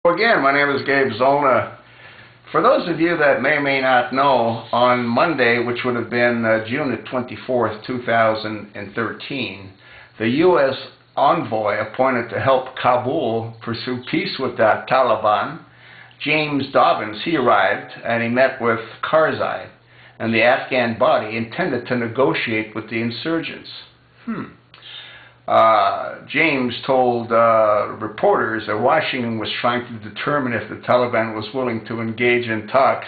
Again, my name is Gabe Zolna. For those of you that may or may not know, on Monday, which would have been June the 24th, 2013, the U.S. envoy appointed to help Kabul pursue peace with the Taliban, James Dobbins, he arrived and he met with Karzai and the Afghan body intended to negotiate with the insurgents. James told reporters that Washington was trying to determine if the Taliban was willing to engage in talks.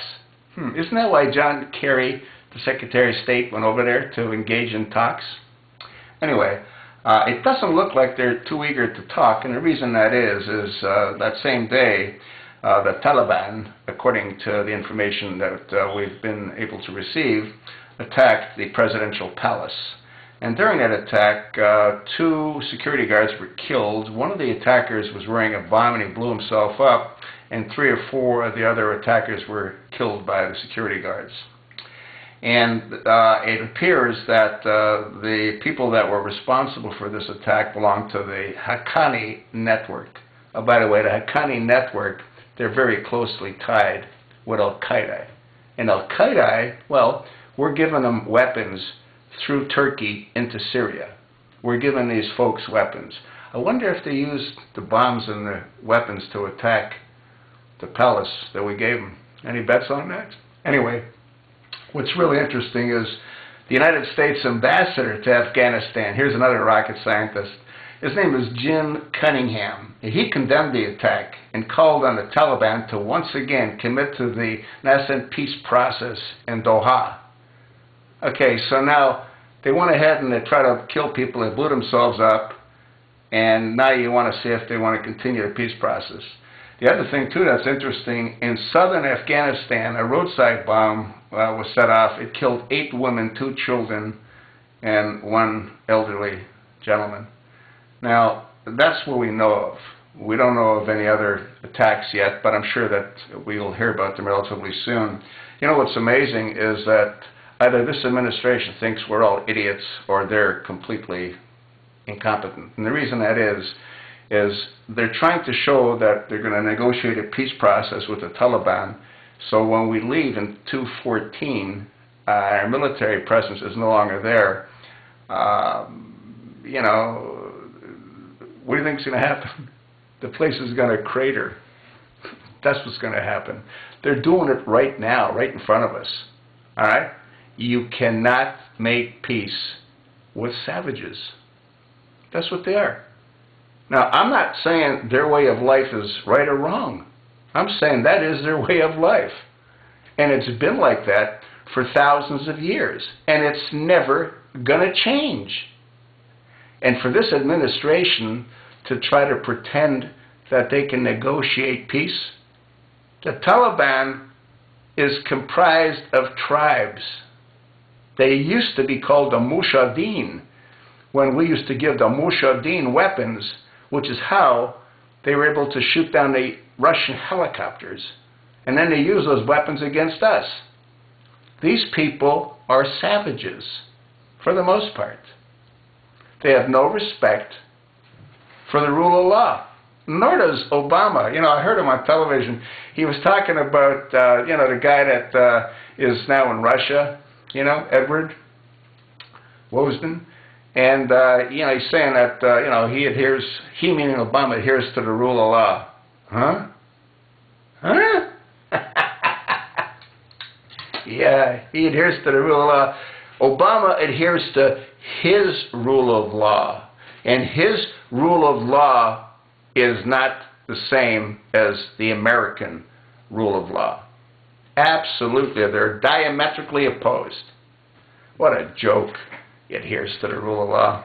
Isn't that why John Kerry, the Secretary of State, went over there to engage in talks? Anyway, it doesn't look like they're too eager to talk, and the reason that is that same day, the Taliban, according to the information that we've been able to receive, attacked the presidential palace. And during that attack, 2 security guards were killed. One of the attackers was wearing a bomb and he blew himself up, and 3 or 4 of the other attackers were killed by the security guards. And it appears that the people that were responsible for this attack belonged to the Haqqani network. By the way, the Haqqani network, they're very closely tied with Al-Qaeda. And Al-Qaeda, well, we're giving them weapons through Turkey into Syria. We're giving these folks weapons. I wonder if they used the bombs and the weapons to attack the palace that we gave them. Any bets on that? Anyway, what's really interesting is the United States ambassador to Afghanistan, here's another rocket scientist, his name is Jim Cunningham. He condemned the attack and called on the Taliban to once again commit to the nascent peace process in Doha. Okay, so now they went ahead and they tried to kill people, they blew themselves up, and now you want to see if they want to continue the peace process. The other thing, too, that's interesting, in southern Afghanistan, a roadside bomb was set off. It killed 8 women, 2 children, and 1 elderly gentleman. Now, that's what we know of. We don't know of any other attacks yet, but I'm sure that we'll hear about them relatively soon. You know what's amazing is that either this administration thinks we're all idiots or they're completely incompetent. And the reason that is they're trying to show that they're going to negotiate a peace process with the Taliban. So when we leave in 2014, our military presence is no longer there. You know, what do you think is going to happen? The place is going to crater. That's what's going to happen. They're doing it right now, right in front of us. All right? You cannot make peace with savages. That's what they are. Now, I'm not saying their way of life is right or wrong. I'm saying that is their way of life. And it's been like that for thousands of years. And it's never going to change. And for this administration to try to pretend that they can negotiate peace, the Taliban is comprised of tribes. They used to be called the Mujahideen when we used to give the Mujahideen weapons, which is how they were able to shoot down the Russian helicopters. And then they use those weapons against us. These people are savages, for the most part. They have no respect for the rule of law. Nor does Obama. You know, I heard him on television. He was talking about, you know, the guy that is now in Russia, you know, Edward Wozen. And, you know, he's saying that, you know, he meaning Obama, adheres to the rule of law. Huh? Huh? Yeah, he adheres to the rule of law. Obama adheres to his rule of law. And his rule of law is not the same as the American rule of law. Absolutely. They're diametrically opposed. What a joke. He adheres to the rule of law.